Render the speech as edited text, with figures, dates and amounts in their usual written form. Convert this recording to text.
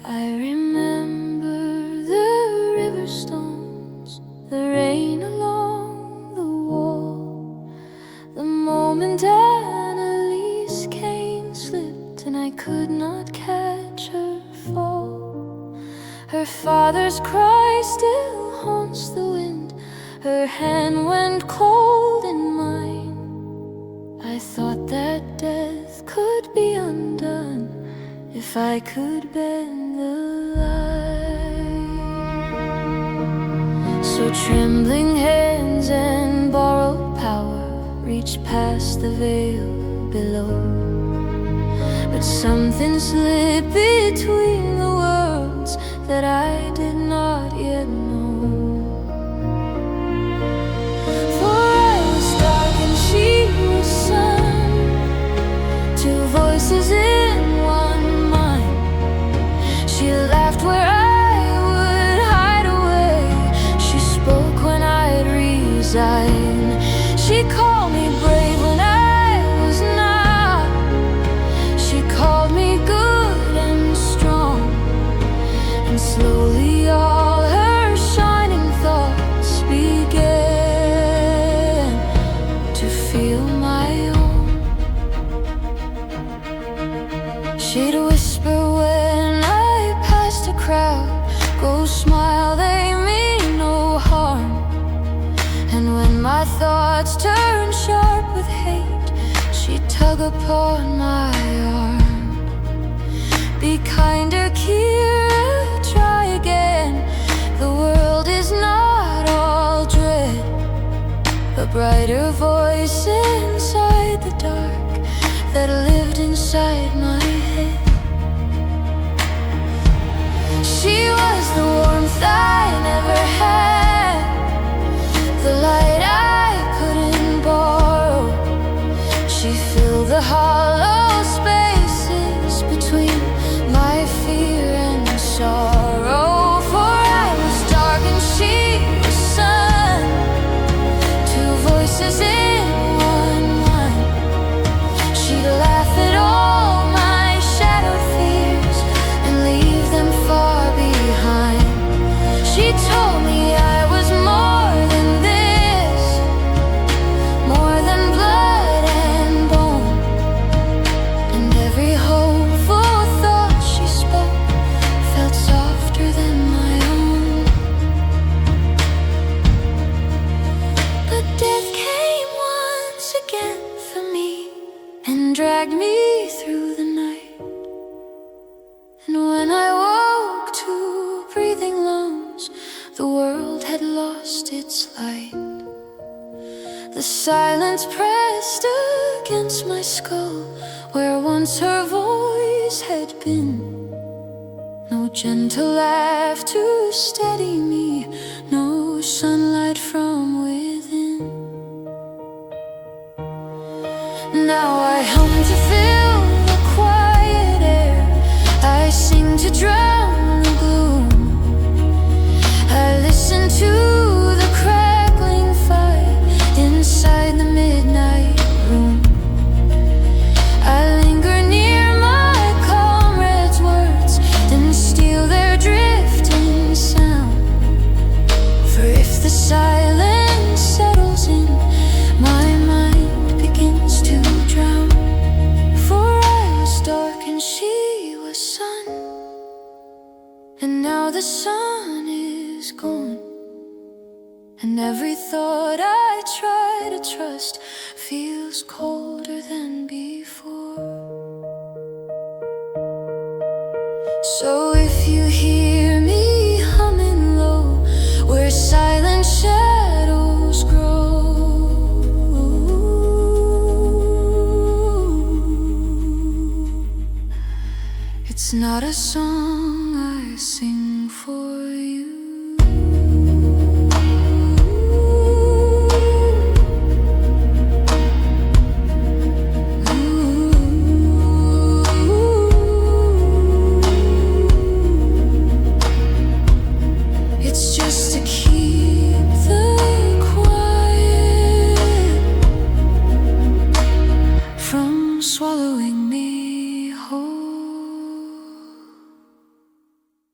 I remember the river stones, the rain along the wall, the moment Annalise came, slipped, and I could not catch her fall. Her father's cry still haunts the wind, her hand went cold in mine. I thought that death could be undone if I could bend the light. So trembling hands and borrowed power reached past the veil below, but something slipped between the worlds that I did not yet know. For I was dark and she was sun, two voices in one mind. She laughed where I would hide away, she spoke when I'd resign. She called me brave when I was not, she called me good and strong, and slowly all her shining thoughts began to feel my own. She'd whisper when I passed a crowd, "Go smile, they mean no harm." And when my thoughts turned sharp with hate, she'd tug upon my arm. "Be kinder, Kira, try again. The world is not all dread." A brighter voice inside the dark that lived inside my head. She was the warmth I never had, the light I couldn't borrow. She filled the hollow spaces between my fear and sorrow. For I was dark and she was sun, two voices in one mind. She'd laugh at all my shadowed fears and leave them far behind. She told me I was more than this, more than blood and bone. And every hopeful thought she spoke felt softer than my own. But death came once again for me and dragged me through the night. And when I woke to breathing lungs, the world had lost its light. The silence pressed against my skull where once her voice had been. No gentle laugh to steady me, no sunlight from within. Now I hum to fill the quiet air, I sing to drown the gloom. I listen to the crackling fire inside the midnight room. I linger near my comrades' words and steal their drifting sound. For if the silence settles in, my mind begins to drown. For I was dark and she was sun, and now the sun is gone, and every thought I try to trust feels colder than before. So if you hear me humming low where silent shadows grow, it's not a song I sing